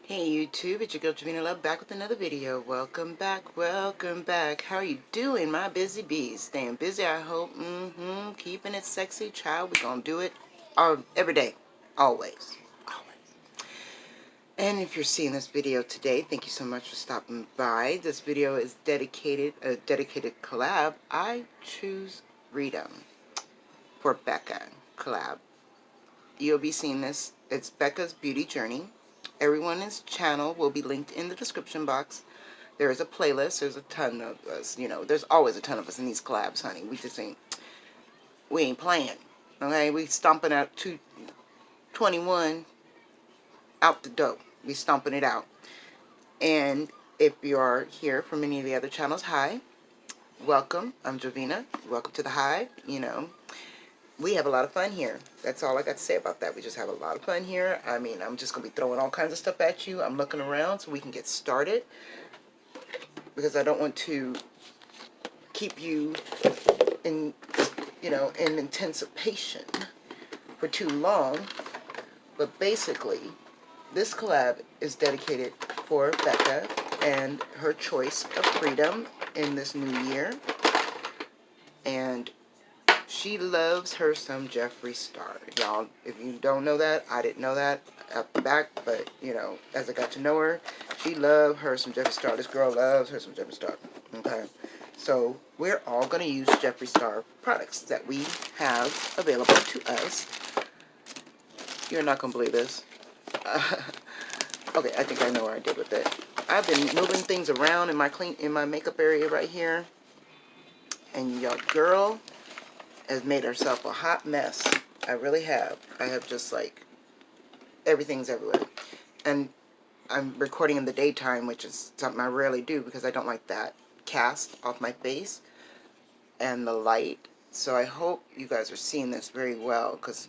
Hey YouTube, it's your girl Javina Love back with another video. Welcome back, welcome back. How are you doing, my busy bees? Staying busy, I hope. Keeping it sexy, child. We're gonna do it every day, always, always. And if you're seeing this video today, thank you so much for stopping by. This video is a dedicated collab. I choose freedom for Becca collab. You'll be seeing this. It's Becca's beauty journey. Everyone's channel will be linked in the description box. There is a playlist. There's a ton of us. There's always a ton of us in these collabs, honey. We ain't playing. Okay, we stomping out 221 out the dope. We stomping it out. And if you're here from any of the other channels, hi, welcome. I'm Javina. Welcome to the Hive. We have a lot of fun here. That's all I got to say about that. We just have a lot of fun here. I mean, I'm just going to be throwing all kinds of stuff at you. I'm looking around so we can get started, because I don't want to keep you in, in anticipation for too long. But basically, this collab is dedicated for Becca and her choice of freedom in this new year. And she loves her some Jeffree Star. Y'all, if you don't know that, I didn't know that at the back, but, as I got to know her, she loves her some Jeffree Star. This girl loves her some Jeffree Star. Okay? So, we're all going to use Jeffree Star products that we have available to us. You're not going to believe this. Okay, I think I know what I did with it. I've been moving things around in my makeup area right here. And your girl has made herself a hot mess. I really have. I have just everything's everywhere. And I'm recording in the daytime, which is something I rarely do because I don't like that cast off my face and the light. So I hope you guys are seeing this very well, because,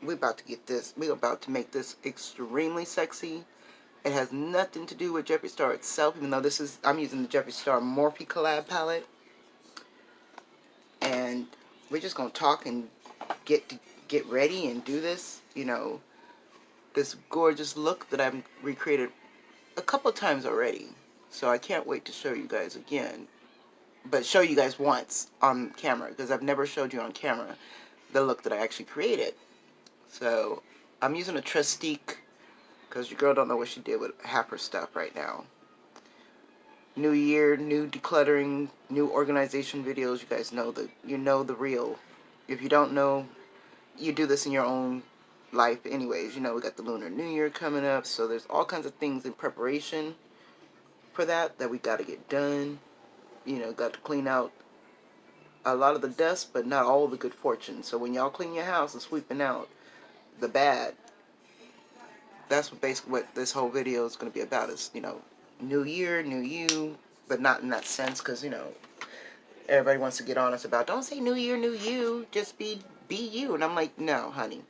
we're about to make this extremely sexy. It has nothing to do with Jeffree Star itself, even though I'm using the Jeffree Star Morphe collab palette. And we're just going to talk and get ready and do this, this gorgeous look that I've recreated a couple times already. So I can't wait to show you guys again. But show you guys once on camera, because I've never showed you on camera the look that I actually created. So I'm using a Trustique, because your girl don't know what she did with half her stuff right now. New year, new decluttering, new organization videos. You guys know the real. If you don't know, you do this in your own life anyways. We got the Lunar New Year coming up, so there's all kinds of things in preparation for that we got to get done. Got to clean out a lot of the dust, but not all the good fortune. So when y'all clean your house and sweeping out the bad, that's basically what this whole video is going to be about. Is new year, new you, but not in that sense, because everybody wants to get on us about, don't say new year, new you, just be you. And I'm like, no, honey.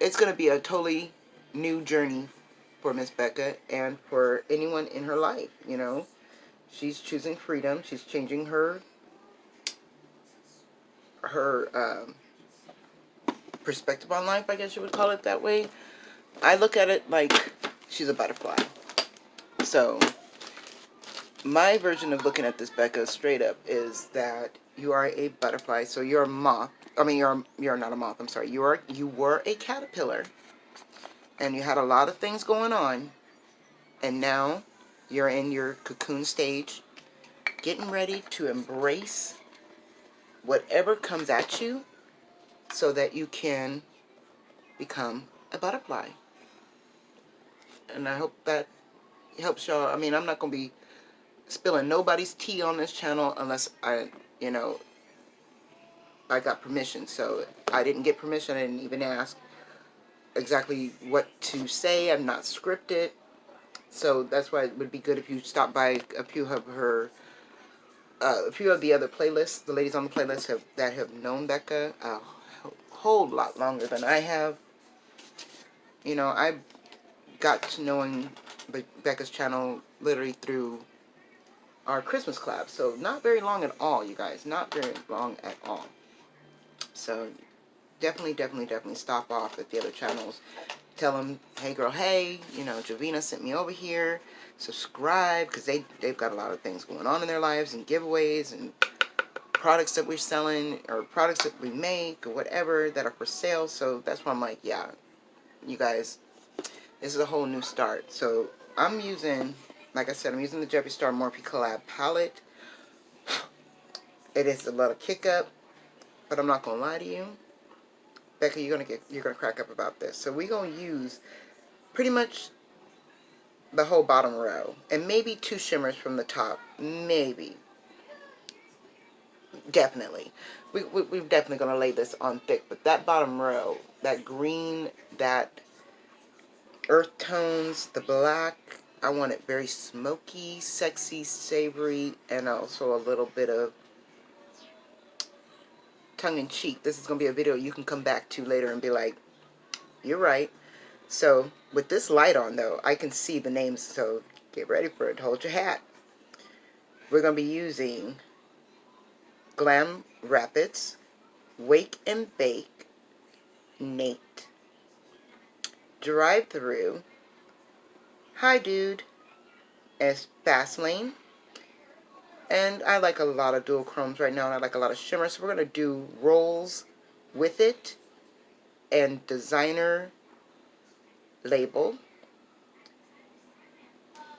It's going to be a totally new journey for Miss Becca and for anyone in her life, She's choosing freedom. She's changing her perspective on life, I guess you would call it that way. I look at it like she's a butterfly. So my version of looking at this, Becca, straight up, is that you are a butterfly. So you're a moth. I mean, you're not a moth. I'm sorry. You were a caterpillar, and you had a lot of things going on, and now you're in your cocoon stage, getting ready to embrace whatever comes at you, so that you can become a butterfly. And I hope that helps y'all. I mean, I'm not gonna be spilling nobody's tea on this channel unless I got permission. So I didn't get permission. I didn't even ask exactly what to say. I'm not scripted. So that's why it would be good if you stop by a few of the other playlists. The ladies on the playlist that have known Becca a whole lot longer than I have. I got to knowing Becca's channel literally through our Christmas collab. So not very long at all, you guys. Not very long at all. So definitely stop off at the other channels tell them, hey girl, hey, you know, Jovina sent me over here. Subscribe, because they've got a lot of things going on in their lives, and giveaways and products that we're selling, or products that we make, or whatever, that are for sale. So that's why I'm like, yeah, you guys, this is a whole new start. So I'm using, like I said, I'm using the Jeffree Star Morphe Collab palette. It is a lot of kick up, but I'm not gonna lie to you, Becca, you're gonna crack up about this. So we're gonna use pretty much the whole bottom row, and maybe 2 shimmers from the top, maybe, definitely. We're definitely gonna lay this on thick, but that bottom row, that green, that earth tones, the black, I want it very smoky, sexy, savory, and also a little bit of tongue-in-cheek. This is gonna be a video you can come back to later and be like, you're right. So with this light on though, I can see the names, so get ready for it. Hold your hat. We're going to be using Glam Rapids, Wake and Bake, Nate, Drive Through, Hi Dude, as Fast Lane. And I like a lot of dual chromes right now, and I like a lot of shimmers, so we're going to do rolls with it, and designer label,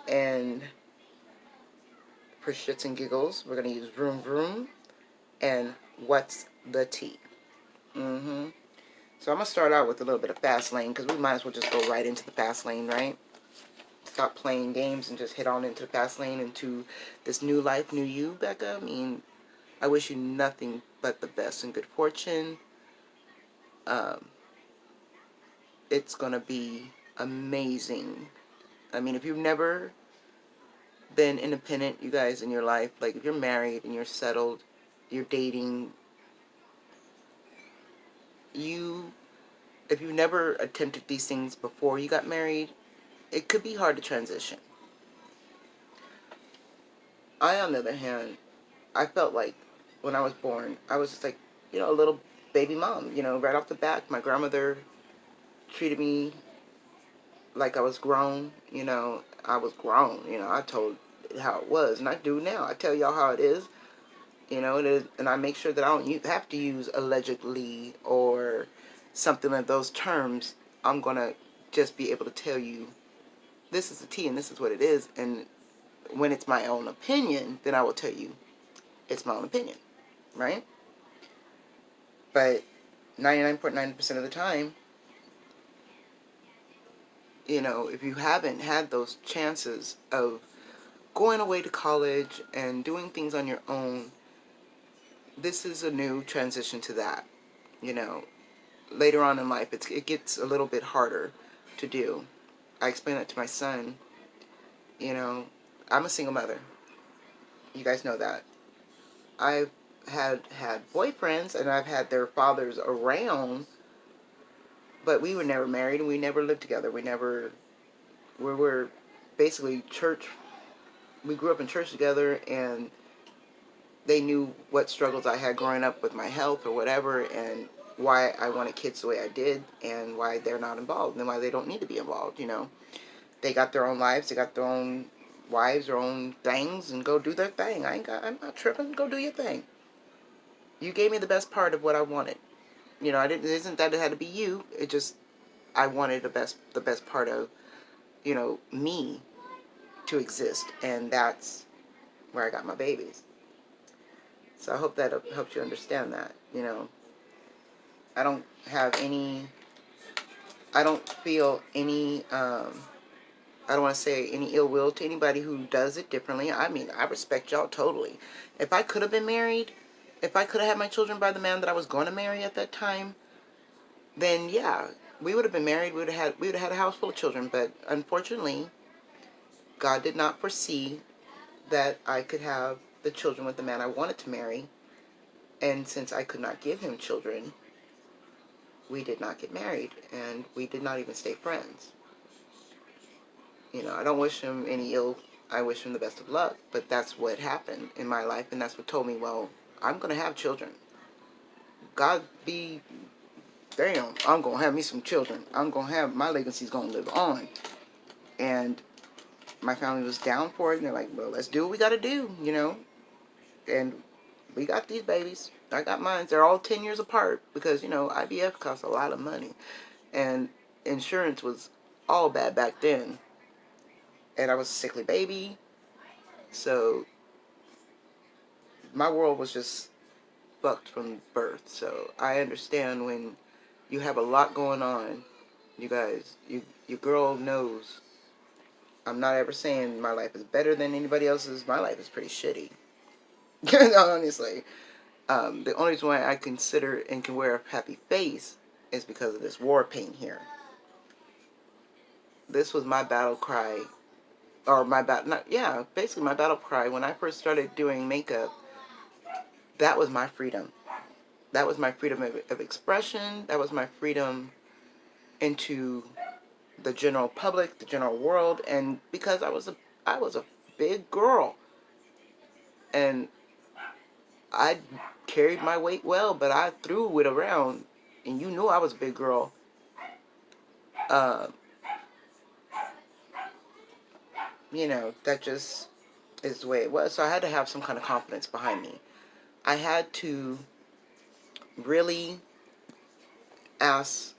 and for shits and giggles, we're going to use Vroom Vroom, and What's the Tea. So I'm going to start out with a little bit of fast lane, because we might as well just go right into the fast lane, right? Stop playing games and just head on into the fast lane, into this new life, new you, Becca. I mean, I wish you nothing but the best and good fortune. It's going to be amazing. I mean, if you've never been independent, you guys, in your life, like if you're married and you're settled, you're dating, if you've never attempted these things before you got married, it could be hard to transition. I, on the other hand, I felt like when I was born, I was just like, you know, a little baby mom, you know, right off the bat. My grandmother treated me like I was grown, you know, I was grown, you know, I told it how it was, and I do now. I tell y'all how it is, you know, it is, and I make sure that I don't have to use allegedly or something of those terms. I'm going to just be able to tell you, this is the tea and this is what it is, and when it's my own opinion, then I will tell you it's my own opinion, right? But 99.9% of the time, you know, if you haven't had those chances of going away to college and doing things on your own, this is a new transition to that. You know, later on in life, it gets a little bit harder to do. I explain that to my son. You know, I'm a single mother. You guys know that. I've had boyfriends, and I've had their fathers around, but we were never married, and we never lived together. We were basically church. We grew up in church together, and they knew what struggles I had growing up with my health or whatever, and why I wanted kids the way I did, and why they're not involved, and why they don't need to be involved, you know. They got their own lives, they got their own wives, their own things, and go do their thing. I'm not tripping. Go do your thing. You gave me the best part of what I wanted. You know, it isn't that it had to be you. It just, I wanted the best part of, you know, me to exist, and that's where I got my babies. So I hope that helps you understand that. You know, I don't feel any, I don't want to say any ill will to anybody who does it differently. I mean, I respect y'all totally. If I could have been married, if I could have had my children by the man that I was going to marry at that time, then yeah, we would have been married. We would have had a house full of children. But unfortunately, God did not foresee that I could have the children with the man I wanted to marry. And since I could not give him children, we did not get married, and we did not even stay friends. You know, I don't wish him any ill. I wish him the best of luck, but that's what happened in my life, and that's what told me, well, I'm going to have children. God be damn, I'm going to have me some children. I'm going to have, my legacy's going to live on. And my family was down for it. And they're like, well, let's do what we got to do, you know. And we got these babies. I got mine. They're all 10 years apart because, you know, IVF costs a lot of money. And insurance was all bad back then. And I was a sickly baby. So my world was just fucked from birth. So I understand when you have a lot going on. You guys, your girl knows. I'm not ever saying my life is better than anybody else's. My life is pretty shitty. Honestly. The only reason why I consider and can wear a happy face is because of this war paint here. This was my battle cry, or basically my battle cry when I first started doing makeup. That was my freedom. That was my freedom of expression. That was my freedom into the general public, the general world, and because I was a big girl, and I carried my weight well, but I threw it around, and you knew I was a big girl. Uh, you know, that just is the way it was. So I had to have some kind of confidence behind me. I had to really ask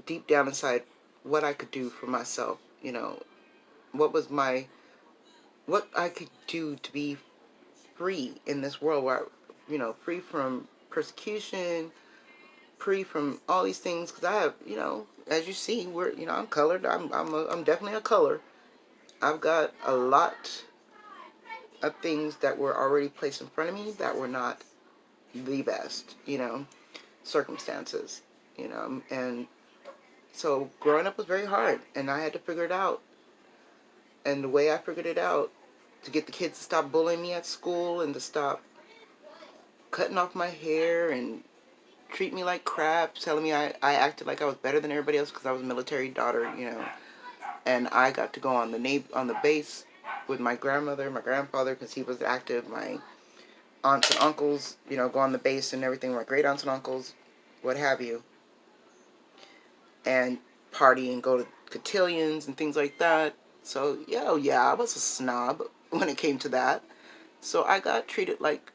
deep down inside what I could do for myself. You know, what I could do to be free in this world where, you know, free from persecution, free from all these things. Because I have, you know, as you see, I'm colored. I'm definitely a color. I've got a lot of things that were already placed in front of me that were not the best, you know, circumstances, you know, and so growing up was very hard, and I had to figure it out. And the way I figured it out, to get the kids to stop bullying me at school and to stop cutting off my hair and treat me like crap, telling me I acted like I was better than everybody else because I was a military daughter, you know, and I got to go on the base with my grandmother, my grandfather, because he was active, my aunts and uncles, you know, go on the base and everything, my great aunts and uncles, what have you, and party and go to cotillions and things like that. So, yeah, I was a snob when it came to that. So I got treated like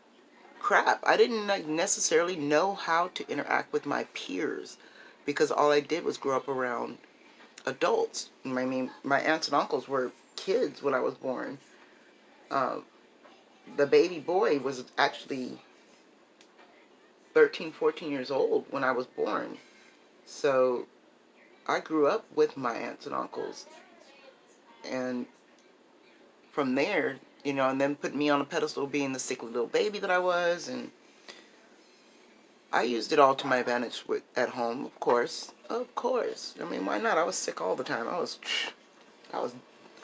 crap. I didn't necessarily know how to interact with my peers because all I did was grow up around adults. I mean, my aunts and uncles were kids when I was born. Um, the baby boy was actually 13, 14 years old when I was born. So I grew up with my aunts and uncles. And from there, you know, and then put me on a pedestal being the sickly little baby that I was. And I used it all to my advantage at home, of course. Of course. I mean, why not? I was sick all the time. I was,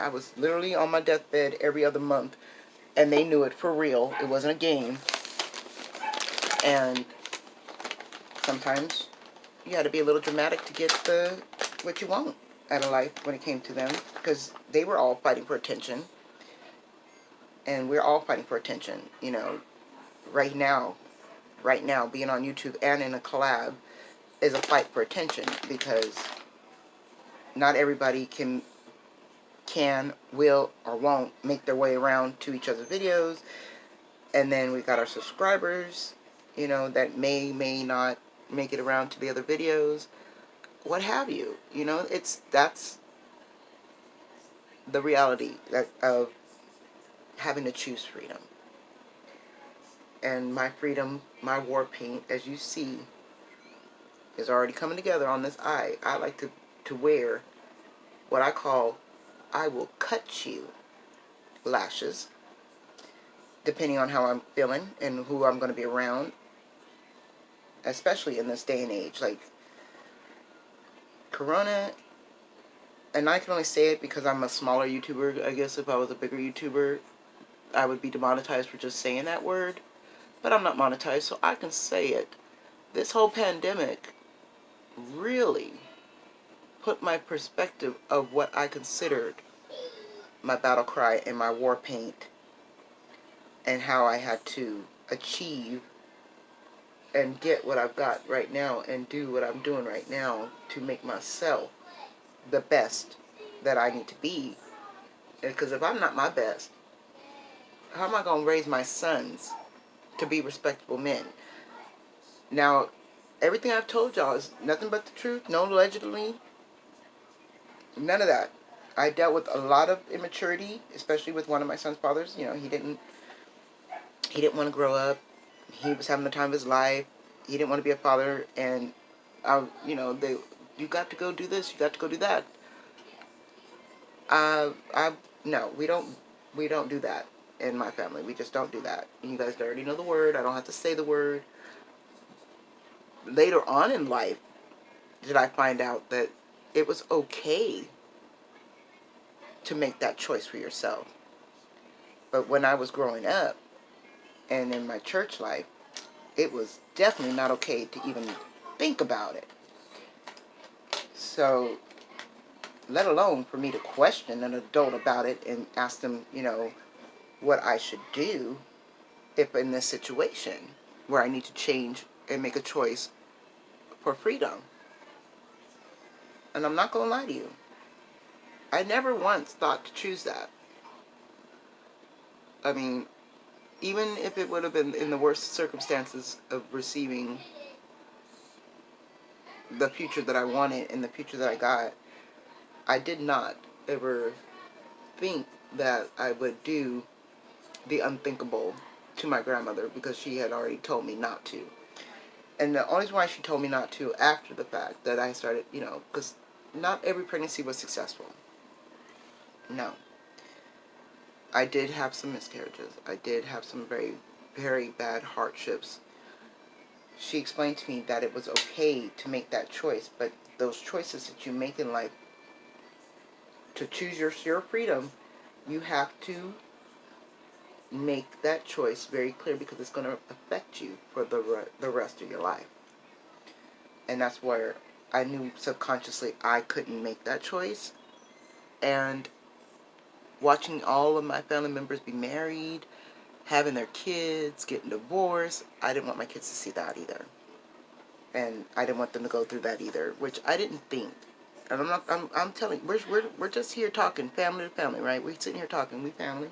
I was literally on my deathbed every other month. And they knew it for real. It wasn't a game. And sometimes you had to be a little dramatic to get what you want out of life when it came to them, because they were all fighting for attention, and we're all fighting for attention. You know, right now, being on YouTube and in a collab is a fight for attention, because not everybody will, or won't make their way around to each other's videos, and then we've got our subscribers, you know, that may not make it around to the other videos, what have you. You know, that's the reality of having to choose freedom. And my freedom, my war paint, as you see, is already coming together on this eye. I like to wear what I call I will cut you lashes, depending on how I'm feeling and who I'm going to be around, especially in this day and age. Like, Corona, and I can only say it because I'm a smaller YouTuber. I guess if I was a bigger YouTuber, I would be demonetized for just saying that word. But I'm not monetized, so I can say it. This whole pandemic really put my perspective of what I considered my battle cry and my war paint, and how I had to achieve and get what I've got right now and do what I'm doing right now to make myself the best that I need to be. Because if I'm not my best, how am I going to raise my sons to be respectable men? Now, everything I've told y'all is nothing but the truth. No allegedly. None of that. I dealt with a lot of immaturity, especially with one of my son's fathers. You know, he didn't want to grow up. He was having the time of his life. He didn't want to be a father, and you got to go do this. You got to go do that. No, we don't do that in my family. We just don't do that. You guys already know the word. I don't have to say the word. Later on in life, did I find out that it was okay to make that choice for yourself. But when I was growing up and in my church life, it was definitely not okay to even think about it. So, let alone for me to question an adult about it and ask them, what I should do if in this situation where I need to change and make a choice for freedom. And I'm not going to lie to you. I never once thought to choose that. I mean, even if it would have been in the worst circumstances of receiving the future that I wanted and the future that I got, I did not ever think that I would do the unthinkable to my grandmother because she had already told me not to. And the only reason why she told me not to after the fact that I started, because not every pregnancy was successful. No. I did have some miscarriages. I did have some very, very bad hardships. She explained to me that it was okay to make that choice, but those choices that you make in life, to choose your freedom, you have to make that choice very clear because it's going to affect you for the rest of your life. And that's where I knew subconsciously I couldn't make that choice. And watching all of my family members be married, having their kids, getting divorced, I didn't want my kids to see that either. And I didn't want them to go through that either, which I didn't think. And I'm telling you, we're just here talking family to family, right? We're sitting here talking, we family.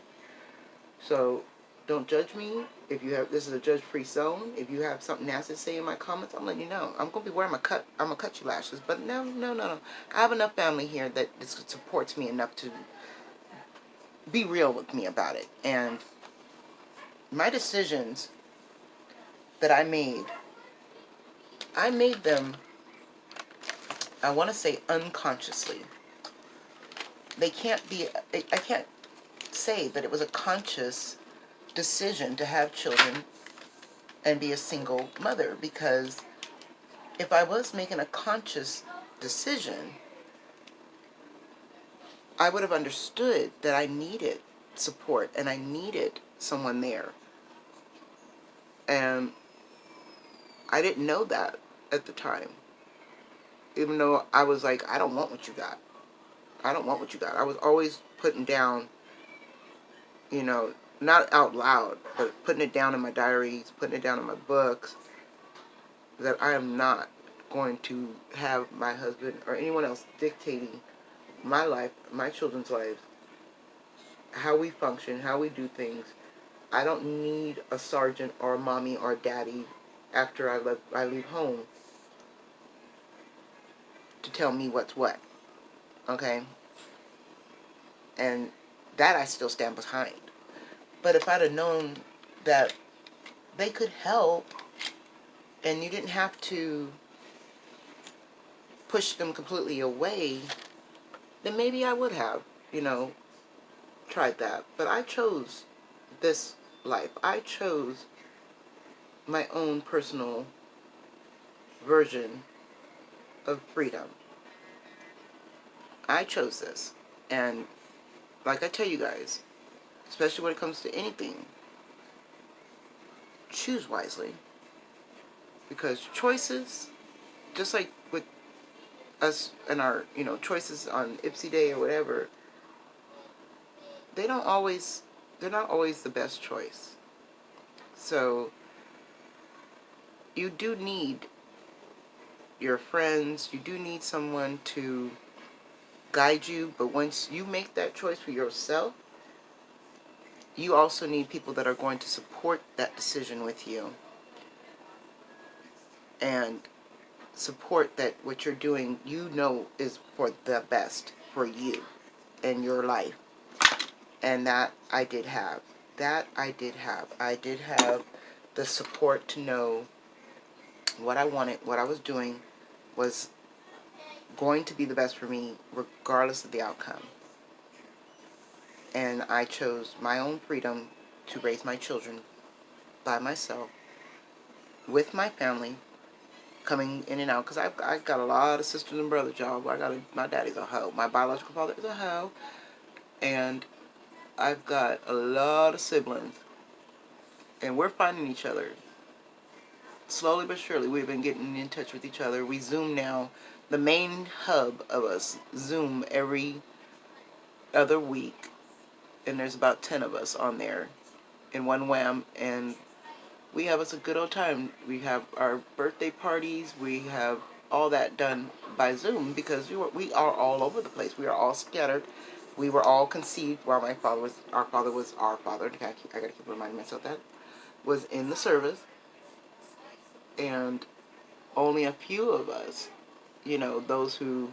So don't judge me. If you have, this is a judge-free zone. If you have something nasty to say in my comments, I'm letting you know. I'm gonna be wearing I'm gonna cut you lashes. But no. I have enough family here that supports me enough to be real with me about it. And my decisions that I made them, I want to say unconsciously. They can't be, I can't say that it was a conscious decision to have children and be a single mother, because if I was making a conscious decision, I would have understood that I needed support and I needed someone there. And I didn't know that at the time. Even though I was like, I don't want what you got. I don't want what you got. I was always putting down, not out loud, but putting it down in my diaries, putting it down in my books, that I am not going to have my husband or anyone else dictating my life, my children's lives, how we function, how we do things. I don't need a sergeant or a mommy or a daddy after I leave home to tell me what's what. Okay? And that I still stand behind. But if I'd have known that they could help and you didn't have to push them completely away, then maybe I would have, tried that. But I chose this life. I chose my own personal version of freedom. I chose this. And like I tell you guys, especially when it comes to anything, choose wisely. Because choices, just like with us and our, choices on Ipsy Day or whatever, they're not always the best choice. So you do need your friends, you do need someone to guide you, but once you make that choice for yourself, you also need people that are going to support that decision with you and support that what you're doing, you know, is for the best for you and your life. And that I did have. That I did have. I did have the support to know what I wanted, what I was doing was going to be the best for me regardless of the outcome. And I chose my own freedom to raise my children by myself, with my family, coming in and out. Because I got a lot of sisters and brothers, y'all. My daddy's a hoe. My biological father is a hoe. And I've got a lot of siblings. And we're finding each other. Slowly but surely, we've been getting in touch with each other. We Zoom now. The main hub of us Zoom every other week. And there's about 10 of us on there in one wham. And we have us a good old time. We have our birthday parties. We have all that done by Zoom because we are all over the place. We are all scattered. We were all conceived while our father was our father. I got to keep reminding myself that. Was in the service. And only a few of us, you know, those who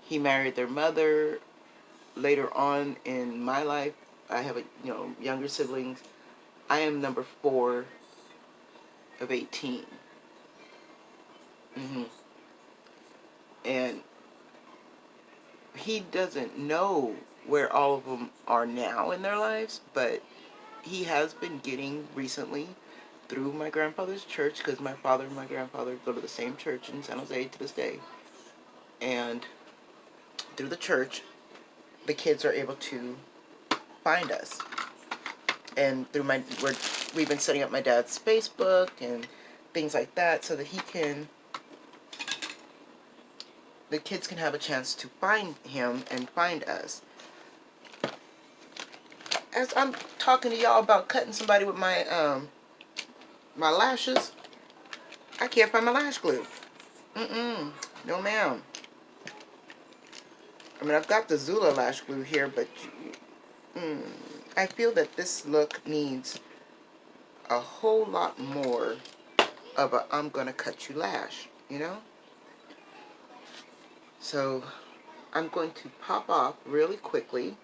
he married their mother. Later on in my life, I have younger siblings. I am number 4 of 18. Mm-hmm. And he doesn't know where all of them are now in their lives, but he has been getting recently through my grandfather's church, because my father and my grandfather go to the same church in San Jose to this day. And through the church, the kids are able to find us. And through we've been setting up my dad's Facebook and things like that so that the kids can have a chance to find him and find us. As I'm talking to y'all about cutting somebody with my lashes, I can't find my lash glue. No ma'am. I mean, I've got the Zula lash glue here, but I feel that this look needs a whole lot more of a I'm gonna cut you lash, you know? So I'm going to pop off really quickly,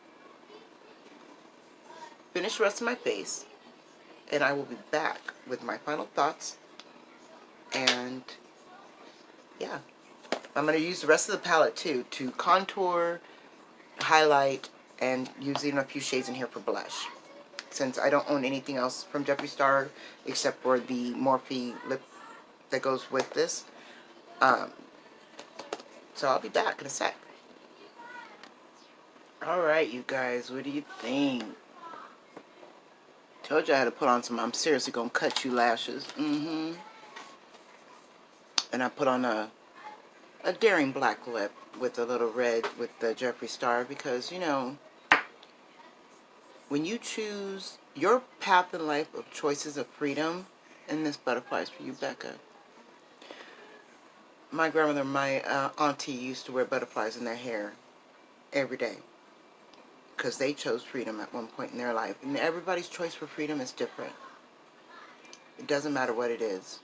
finish the rest of my face, and I will be back with my final thoughts. And yeah, I'm going to use the rest of the palette too to contour, highlight, and using a few shades in here for blush, since I don't own anything else from Jeffree Star except for the Morphe lip that goes with this. So I'll be back in a sec. Alright, you guys, what do you think? Told you I had to put on some I'm seriously gonna cut you lashes. And I put on a daring black lip with a little red with the Jeffree Star, because, you know, when you choose your path in life of choices of freedom, and this butterflies for you, Becca. My grandmother, my auntie used to wear butterflies in their hair every day because they chose freedom at one point in their life. And everybody's choice for freedom is different. It doesn't matter what it is.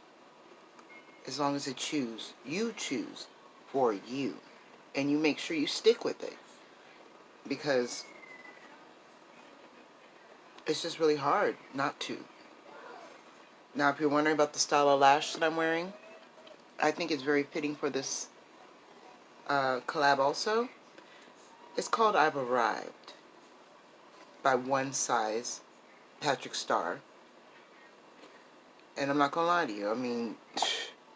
As long as you choose for you. And you make sure you stick with it. Because it's just really hard not to. Now, if you're wondering about the style of lash that I'm wearing, I think it's very fitting for this collab also. It's called I've Arrived by One Size Patrick Starr. And I'm not gonna lie to you, I mean,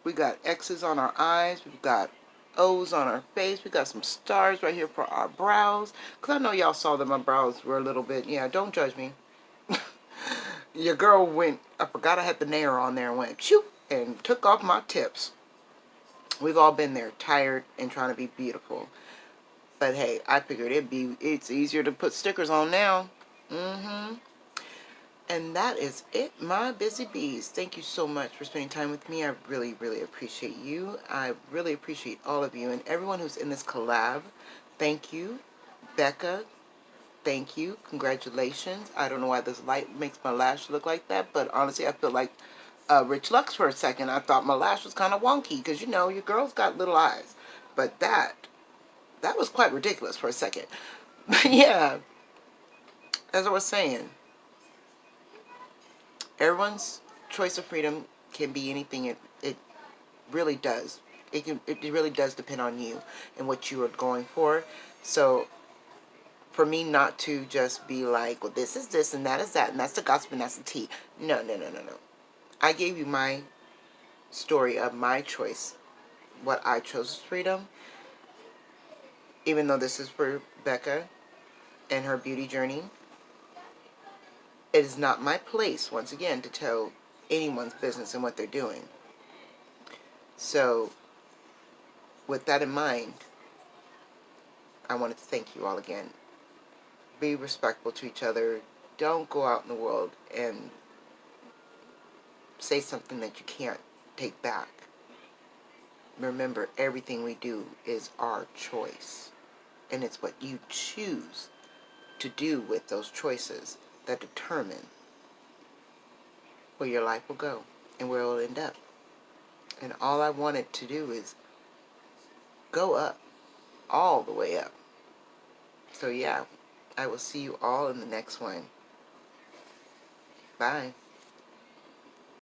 we got X's on our eyes, we've got O's on our face, we got some stars right here for our brows. Because I know y'all saw that my brows were a little bit, yeah, don't judge me. Your girl went, I forgot I had the nair on there and went, shoo, and took off my tips. We've all been there, tired and trying to be beautiful. But hey, I figured it's easier to put stickers on now. And that is it, my busy bees. Thank you so much for spending time with me. I really, really appreciate you. I really appreciate all of you and everyone who's in this collab. Thank you. Becca, thank you. Congratulations. I don't know why this light makes my lash look like that, but honestly, I feel like Rich Lux for a second. I thought my lash was kind of wonky because, you know, your girl's got little eyes. But that was quite ridiculous for a second. But yeah, as I was saying, everyone's choice of freedom can be anything it really does. It really does depend on you and what you are going for. So for me not to just be like, well, this is this and that is that and that's the gossip and that's the tea. No, no, no, no, no. I gave you my story of my choice, what I chose as freedom, even though this is for Becca and her beauty journey. It is not my place, once again, to tell anyone's business and what they're doing. So with that in mind, I wanted to thank you all again. Be respectful to each other. Don't go out in the world and say something that you can't take back. Remember, everything we do is our choice. And it's what you choose to do with those choices that determine where your life will go and where it will end up. And all I wanted to do is go up, all the way up. So yeah, I will see you all in the next one. Bye.